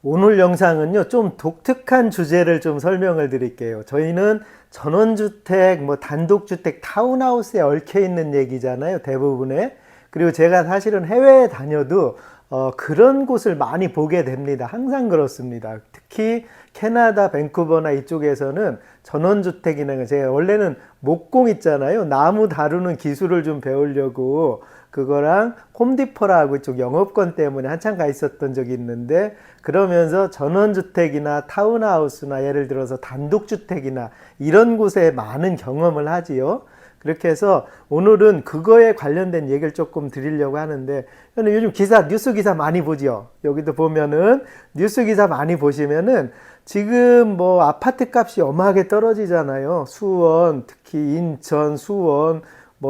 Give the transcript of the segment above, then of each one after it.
오늘 영상은요, 좀 독특한 주제를 좀 설명을 드릴게요. 저희는 전원주택, 단독주택, 타운하우스에 얽혀 있는 얘기잖아요, 대부분의. 그리고 제가 사실은 해외에 다녀도 그런 곳을 많이 보게 됩니다. 항상 그렇습니다. 특히 캐나다, 밴쿠버나 이쪽에서는 전원주택이나 제가 원래는 목공 있잖아요. 나무 다루는 기술을 좀 배우려고 그거랑 홈디포라고 이쪽 영업권 때문에 한참 가 있었던 적이 있는데, 그러면서 전원주택이나 타운하우스나 예를 들어서 단독주택이나 이런 곳에 많은 경험을 하지요. 그렇게 해서 오늘은 그거에 관련된 얘기를 조금 드리려고 하는데, 저는 요즘 뉴스 기사 많이 보죠. 여기도 보면은 뉴스 기사 많이 보시면은 지금 아파트 값이 어마하게 떨어지잖아요. 수원, 특히 인천, 수원,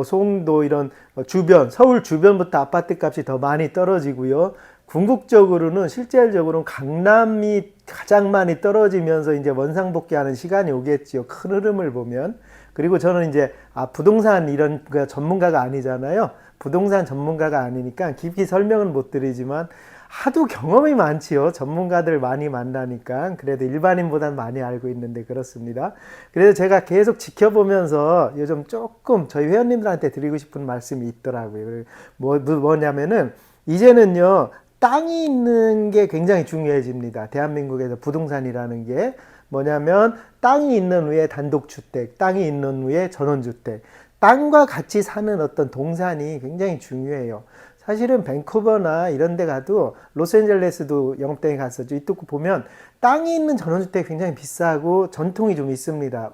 송도 이런 주변, 서울 주변부터 아파트 값이 더 많이 떨어지고요. 궁극적으로는 실질적으로는 강남이 가장 많이 떨어지면서 이제 원상복귀하는 시간이 오겠지요. 큰 흐름을 보면. 그리고 저는 이제 부동산 이런 전문가가 아니잖아요. 부동산 전문가가 아니니까 깊이 설명은 못 드리지만 하도 경험이 많지요. 전문가들 많이 만나니까. 그래도 일반인보다는 많이 알고 있는데 그렇습니다. 그래서 제가 계속 지켜보면서 요즘 조금 저희 회원님들한테 드리고 싶은 말씀이 있더라고요. 뭐냐면은 이제는요, 땅이 있는 게 굉장히 중요해집니다. 대한민국에서 부동산이라는 게 뭐냐면 땅이 있는 후에 단독주택, 땅이 있는 후에 전원주택, 땅과 같이 사는 어떤 동산이 굉장히 중요해요. 사실은 밴쿠버나 이런 데 가도, 로스앤젤레스도 영업장에 갔었죠. 이쪽 보면 땅이 있는 전원주택이 굉장히 비싸고 전통이 좀 있습니다.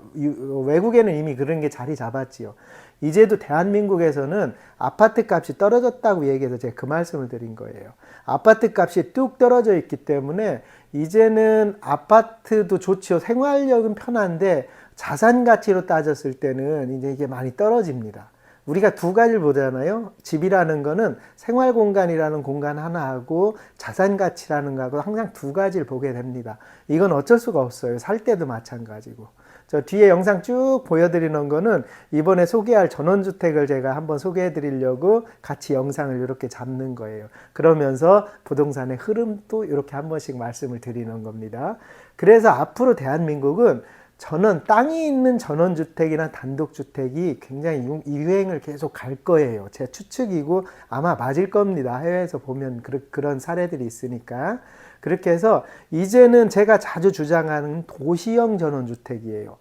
외국에는 이미 그런 게 자리 잡았지요. 이제도 대한민국에서는 아파트 값이 떨어졌다고 얘기해서 제가 그 말씀을 드린 거예요. 아파트 값이 뚝 떨어져 있기 때문에 이제는 아파트도 좋지요. 생활력은 편한데 자산 가치로 따졌을 때는 이제 이게 많이 떨어집니다. 우리가 두 가지를 보잖아요. 집이라는 거는 생활 공간이라는 공간 하나하고 자산 가치라는 거하고 항상 두 가지를 보게 됩니다. 이건 어쩔 수가 없어요. 살 때도 마찬가지고. 저 뒤에 영상 쭉 보여드리는 거는 이번에 소개할 전원주택을 제가 한번 소개해 드리려고 같이 영상을 이렇게 잡는 거예요. 그러면서 부동산의 흐름도 이렇게 한 번씩 말씀을 드리는 겁니다. 그래서 앞으로 대한민국은 땅이 있는 전원주택이나 단독주택이 굉장히 유행을 계속 갈 거예요. 제 추측이고 아마 맞을 겁니다. 해외에서 보면 그런 사례들이 있으니까. 그렇게 해서 이제는 제가 자주 주장하는 도시형 전원주택이에요.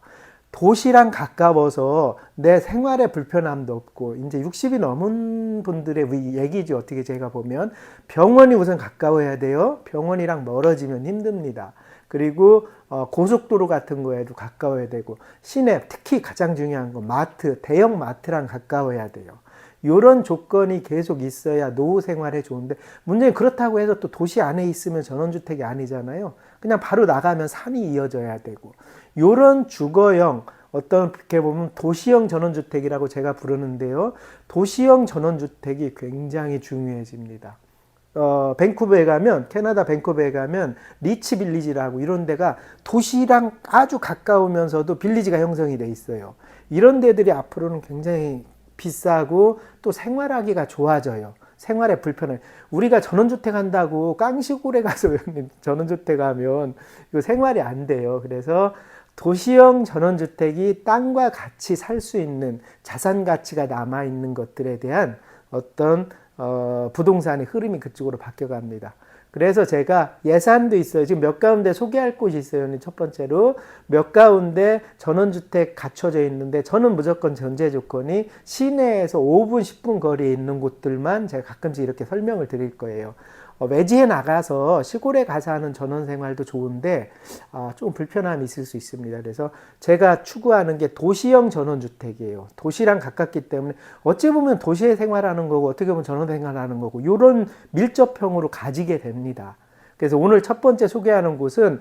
도시랑 가까워서 내 생활에 불편함도 없고, 이제 60이 넘은 분들의 얘기죠. 어떻게 제가 보면 병원이 우선 가까워야 돼요. 병원이랑 멀어지면 힘듭니다. 그리고 고속도로 같은 거에도 가까워야 되고, 시내, 특히 가장 중요한 건 마트, 대형 마트랑 가까워야 돼요. 이런 조건이 계속 있어야 노후 생활에 좋은데, 문제는 그렇다고 해서 또 도시 안에 있으면 전원주택이 아니잖아요. 그냥 바로 나가면 산이 이어져야 되고, 이런 주거형, 어떻게 보면 도시형 전원주택이라고 제가 부르는데요. 도시형 전원주택이 굉장히 중요해집니다. 밴쿠버에 가면, 캐나다 밴쿠버에 가면 리치 빌리지라고 이런 데가 도시랑 아주 가까우면서도 빌리지가 형성이 돼 있어요. 이런 데들이 앞으로는 굉장히 비싸고 또 생활하기가 좋아져요. 생활에 불편해. 우리가 전원주택 한다고 깡시골에 가서 전원주택 하면 이거 생활이 안 돼요. 그래서 도시형 전원주택이 땅과 같이 살 수 있는 자산 가치가 남아있는 것들에 대한 어떤 부동산의 흐름이 그쪽으로 바뀌어갑니다. 그래서 제가 예산도 있어요. 지금 몇 가운데 소개할 곳이 있어요. 첫 번째로 몇 가운데 전원주택 갖춰져 있는데, 저는 무조건 전제 조건이 시내에서 5분, 10분 거리에 있는 곳들만 제가 가끔씩 이렇게 설명을 드릴 거예요. 외지에 나가서 시골에 가서 하는 전원 생활도 좋은데 좀 불편함이 있을 수 있습니다. 그래서 제가 추구하는 게 도시형 전원주택이에요. 도시랑 가깝기 때문에 어찌 보면 도시에 생활하는 거고 어떻게 보면 전원 생활하는 거고, 이런 밀접형으로 가지게 됩니다. 그래서 오늘 첫 번째 소개하는 곳은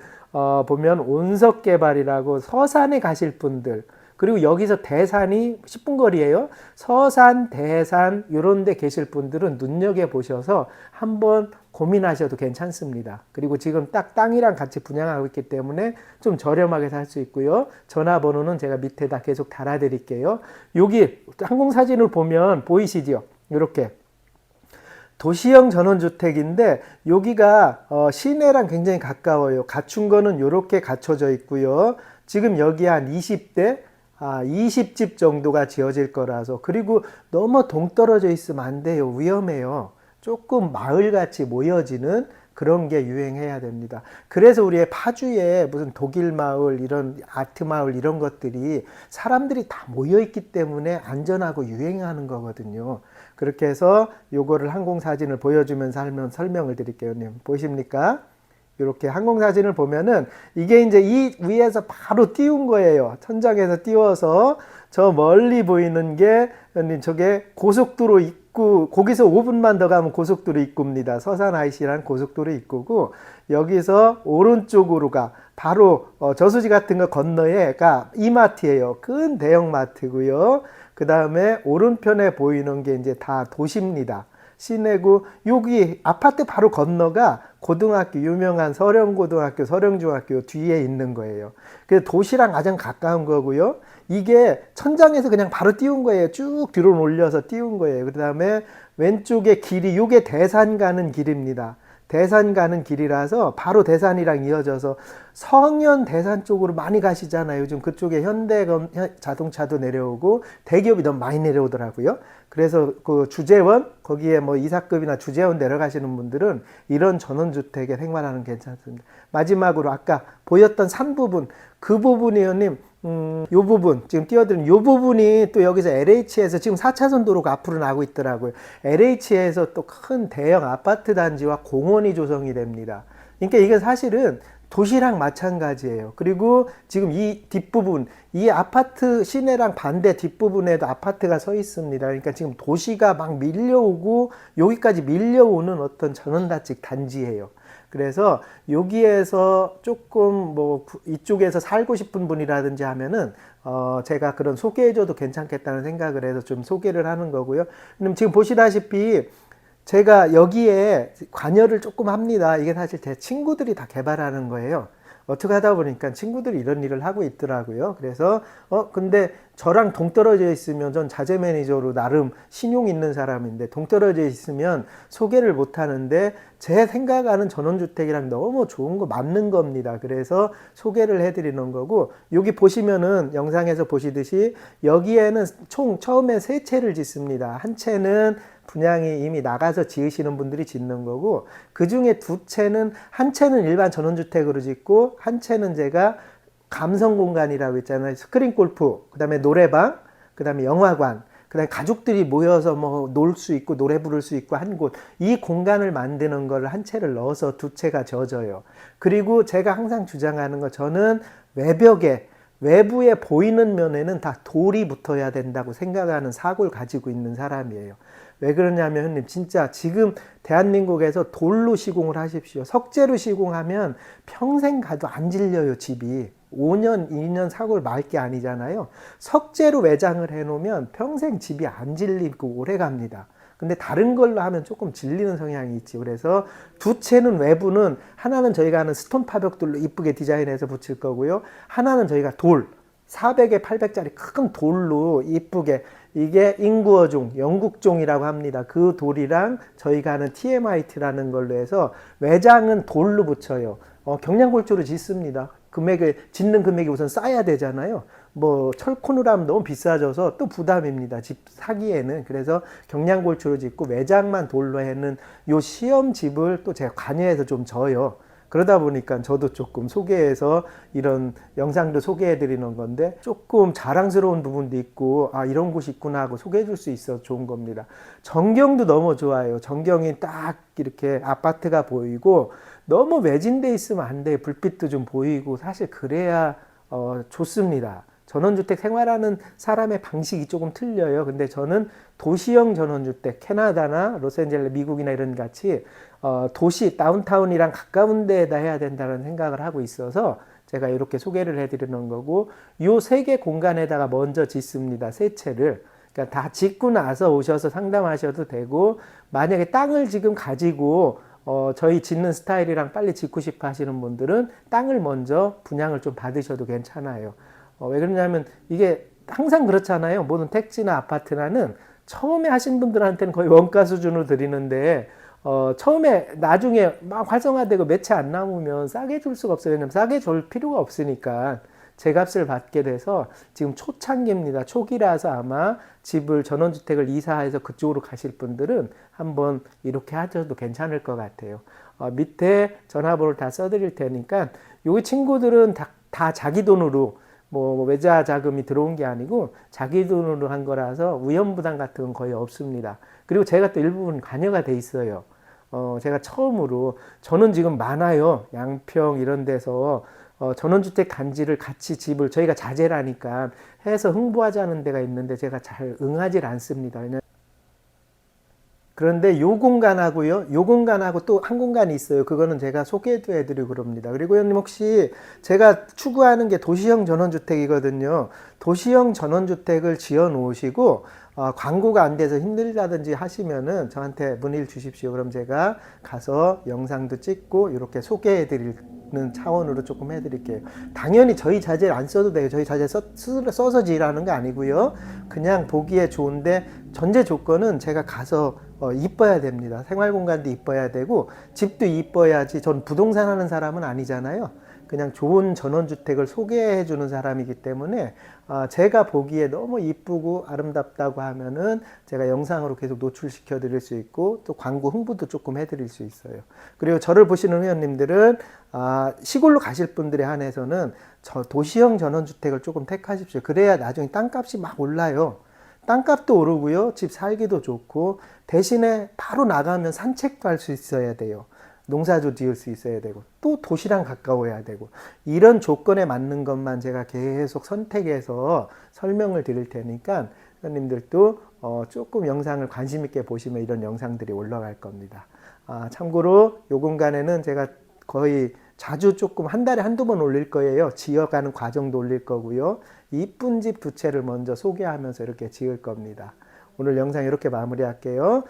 보면 온석개발이라고, 서산에 가실 분들, 그리고 여기서 대산이 10분 거리예요. 서산, 대산 이런 데 계실 분들은 눈여겨보셔서 한번 고민하셔도 괜찮습니다. 그리고 지금 딱 땅이랑 같이 분양하고 있기 때문에 좀 저렴하게 살 수 있고요. 전화번호는 제가 밑에다 계속 달아드릴게요. 여기 항공사진을 보면 보이시죠? 이렇게 도시형 전원주택인데 여기가 시내랑 굉장히 가까워요. 갖춘 거는 이렇게 갖춰져 있고요. 지금 여기 한 20대 20집 정도가 지어질 거라서. 그리고 너무 동떨어져 있으면 안 돼요. 위험해요. 조금 마을같이 모여지는 그런 게 유행해야 됩니다. 그래서 우리의 파주에 무슨 독일 마을, 이런 아트 마을 이런 것들이 사람들이 다 모여 있기 때문에 안전하고 유행하는 거거든요. 그렇게 해서 요거를 항공사진을 보여주면서 한번 설명을 드릴게요. 님 보십니까? 이렇게 항공사진을 보면은 이게 이제 이 위에서 바로 띄운 거예요. 천장에서 띄워서 저 멀리 보이는 게 저게 고속도로 입구, 거기서 5분만 더 가면 고속도로 입구입니다. 서산 IC라는 고속도로 입구고, 여기서 오른쪽으로가 바로 저수지 같은 거 건너에가 이마트예요. 큰 대형 마트고요. 그 다음에 오른편에 보이는 게 이제 다 도시입니다. 시내고, 여기 아파트 바로 건너가 고등학교, 유명한 서령고등학교, 서령중학교 뒤에 있는 거예요. 그래서 도시랑 가장 가까운 거고요. 이게 천장에서 그냥 바로 띄운 거예요. 쭉 뒤로 올려서 띄운 거예요. 그 다음에 왼쪽에 길이, 이게 대산 가는 길입니다. 대산 가는 길이라서 바로 대산이랑 이어져서 성현 대산 쪽으로 많이 가시잖아요. 요즘 그쪽에 현대 자동차도 내려오고 대기업이 너무 많이 내려오더라고요. 그래서 그 주재원, 거기에 뭐 이사급이나 주재원 내려가시는 분들은 이런 전원주택에 생활하는 게 괜찮습니다. 마지막으로 아까 보였던 산 부분, 그 부분이요님, 요 부분, 지금 띄워드린 요 부분이 또 여기서 LH에서 지금 4차선 도로가 앞으로 나고 있더라고요. LH에서 또 큰 대형 아파트 단지와 공원이 조성이 됩니다. 그러니까 이게 사실은 도시랑 마찬가지예요. 그리고 지금 이 뒷부분, 이 아파트 시내랑 반대 뒷부분에도 아파트가 서 있습니다. 그러니까 지금 도시가 막 밀려오고 여기까지 밀려오는 어떤 전원다직 단지예요. 그래서 여기에서 조금 뭐 이쪽에서 살고 싶은 분이라든지 하면은 제가 그런 소개해줘도 괜찮겠다는 생각을 해서 좀 소개를 하는 거고요. 그럼 지금 보시다시피 제가 여기에 관여를 조금 합니다. 이게 사실 제 친구들이 다 개발하는 거예요. 어떻게 하다 보니까 친구들이 이런 일을 하고 있더라고요. 그래서 근데 저랑 동떨어져 있으면, 전 자재 매니저로 나름 신용 있는 사람인데 동떨어져 있으면 소개를 못 하는데, 제 생각하는 전원주택이랑 너무 좋은 거 맞는 겁니다. 그래서 소개를 해드리는 거고, 여기 보시면은 영상에서 보시듯이 여기에는 총 처음에 세 채를 짓습니다. 한 채는 분양이 이미 나가서 지으시는 분들이 짓는 거고, 그 중에 두 채는, 한 채는 일반 전원주택으로 짓고, 한 채는 제가 감성 공간이라고 있잖아요. 스크린 골프, 그 다음에 노래방, 그 다음에 영화관, 그 다음에 가족들이 모여서 뭐 놀 수 있고 노래 부를 수 있고 한 곳, 이 공간을 만드는 걸 한 채를 넣어서 두 채가 져져요. 그리고 제가 항상 주장하는 거, 저는 외벽에, 외부에 보이는 면에는 다 돌이 붙어야 된다고 생각하는 사고를 가지고 있는 사람이에요. 왜 그러냐면 형님, 진짜 지금 대한민국에서 돌로 시공을 하십시오. 석재로 시공하면 평생 가도 안 질려요, 집이. 5년, 2년 사고를 말 게 아니잖아요. 석재로 외장을 해놓으면 평생 집이 안 질리고 오래 갑니다. 근데 다른 걸로 하면 조금 질리는 성향이 있지. 그래서 두 채는 외부는, 하나는 저희가 하는 스톤 파벽돌로 이쁘게 디자인해서 붙일 거고요. 하나는 저희가 돌, 400에 800짜리 큰 돌로 이쁘게, 이게 인구어종, 영국종이라고 합니다. 그 돌이랑 저희가 하는 TMIT라는 걸로 해서 외장은 돌로 붙여요. 경량골조로 짓습니다. 금액을, 짓는 금액이 우선 쌓여야 되잖아요. 뭐 철콘으로 하면 너무 비싸져서 또 부담입니다, 집 사기에는. 그래서 경량골조로 짓고 외장만 돌로 해는 요 시험집을 또 제가 관여해서 좀 져요. 그러다 보니까 저도 조금 소개해서 이런 영상도 소개해 드리는 건데, 조금 자랑스러운 부분도 있고, 아 이런 곳이 있구나 하고 소개해 줄 수 있어서 좋은 겁니다. 전경도 너무 좋아요. 전경이 딱 이렇게 아파트가 보이고, 너무 외진돼 있으면 안 돼요. 불빛도 좀 보이고, 사실 그래야 좋습니다. 전원주택 생활하는 사람의 방식이 조금 틀려요. 근데 저는 도시형 전원주택, 캐나다나 로스앤젤레스, 미국이나 이런 같이 도시, 다운타운이랑 가까운 데에다 해야 된다는 생각을 하고 있어서 제가 이렇게 소개를 해드리는 거고, 요 세 개 공간에다가 먼저 짓습니다, 세 채를. 그러니까 다 짓고 나서 오셔서 상담하셔도 되고, 만약에 땅을 지금 가지고 저희 짓는 스타일이랑 빨리 짓고 싶어 하시는 분들은 땅을 먼저 분양을 좀 받으셔도 괜찮아요. 왜 그러냐면 이게 항상 그렇잖아요. 모든 택지나 아파트나는 처음에 하신 분들한테는 거의 원가 수준으로 드리는데 처음에 나중에 막 활성화되고 몇 채 안 남으면 싸게 줄 수가 없어요. 왜냐면 싸게 줄 필요가 없으니까 제 값을 받게 돼서 지금 초창기입니다. 초기라서 아마 집을 전원주택을 이사해서 그쪽으로 가실 분들은 한번 이렇게 하셔도 괜찮을 것 같아요. 밑에 전화번호를 다 써드릴 테니까 요 친구들은 다 자기 돈으로 뭐 외자 자금이 들어온 게 아니고 자기 돈으로 한 거라서 위험부담 같은 건 거의 없습니다. 그리고 제가 또 일부분 관여가 돼 있어요. 제가 처음으로 저는 지금 많아요. 양평 이런 데서 전원주택 단지를 같이 집을 저희가 자재라니까 해서 홍보하자는 데가 있는데 제가 잘 응하질 않습니다. 그런데 요 공간하고요, 요 공간하고 또 한 공간이 있어요. 그거는 제가 소개도 해드리고 그럽니다. 그리고 형님 혹시 제가 추구하는 게 도시형 전원주택이거든요. 도시형 전원주택을 지어 놓으시고 광고가 안 돼서 힘들다든지 하시면은 저한테 문의를 주십시오. 그럼 제가 가서 영상도 찍고 이렇게 소개해 드리는 차원으로 조금 해드릴게요. 당연히 저희 자재를 안 써도 돼요. 저희 자재 써서 지으라는 거 아니고요. 그냥 보기에 좋은데 전제 조건은 제가 가서 이뻐야 됩니다. 생활 공간도 이뻐야 되고 집도 이뻐야지. 전 부동산 하는 사람은 아니잖아요. 그냥 좋은 전원주택을 소개해 주는 사람이기 때문에 제가 보기에 너무 이쁘고 아름답다고 하면은 제가 영상으로 계속 노출시켜 드릴 수 있고 또 광고 홍보도 조금 해 드릴 수 있어요. 그리고 저를 보시는 회원님들은 시골로 가실 분들에 한해서는 도시형 전원주택을 조금 택하십시오. 그래야 나중에 땅값이 막 올라요. 땅값도 오르고요. 집 살기도 좋고 대신에 바로 나가면 산책도 할 수 있어야 돼요. 농사도 지을 수 있어야 되고 또 도시랑 가까워야 되고 이런 조건에 맞는 것만 제가 계속 선택해서 설명을 드릴 테니까 회원님들도 조금 영상을 관심 있게 보시면 이런 영상들이 올라갈 겁니다. 참고로 요 공간에는 제가 거의 자주 조금 한 달에 한두 번 올릴 거예요. 지어가는 과정도 올릴 거고요. 이쁜 집 두 채를 먼저 소개하면서 이렇게 지을 겁니다. 오늘 영상 이렇게 마무리할게요.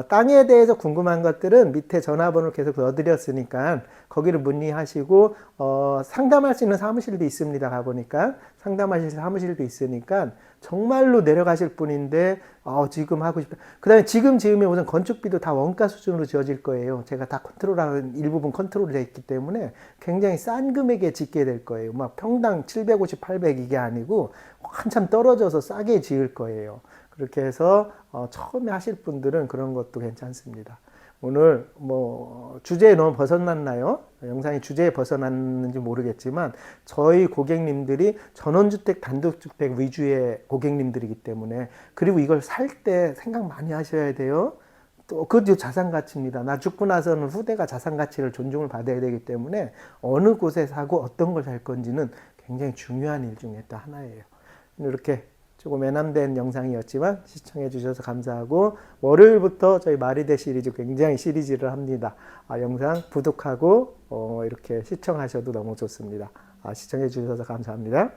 땅에 대해서 궁금한 것들은 밑에 전화번호를 계속 넣어드렸으니까 거기를 문의하시고 상담할 수 있는 사무실도 있습니다. 가보니까 상담하실 사무실도 있으니까 정말로 내려가실 분인데 지금 하고 싶다. 그 다음에 지금 지으면 우선 건축비도 다 원가 수준으로 지어질 거예요. 제가 다 컨트롤하는 일부분 컨트롤이 되어 있기 때문에 굉장히 싼 금액에 짓게 될 거예요. 막 평당 750, 800 이게 아니고 한참 떨어져서 싸게 지을 거예요. 그렇게 해서 처음에 하실 분들은 그런 것도 괜찮습니다. 오늘 뭐 주제에 너무 벗어났나요? 영상이 주제에 벗어났는지 모르겠지만 저희 고객님들이 전원주택, 단독주택 위주의 고객님들이기 때문에 그리고 이걸 살 때 생각 많이 하셔야 돼요. 또 그것도 자산가치입니다. 나 죽고 나서는 후대가 자산가치를 존중을 받아야 되기 때문에 어느 곳에 사고 어떤 걸 살 건지는 굉장히 중요한 일 중에 또 하나예요. 이렇게 조금 외람된 영상이었지만 시청해 주셔서 감사하고 월요일부터 저희 마리대 시리즈 굉장히 시리즈를 합니다. 영상 구독하고 이렇게 시청하셔도 너무 좋습니다. 시청해 주셔서 감사합니다.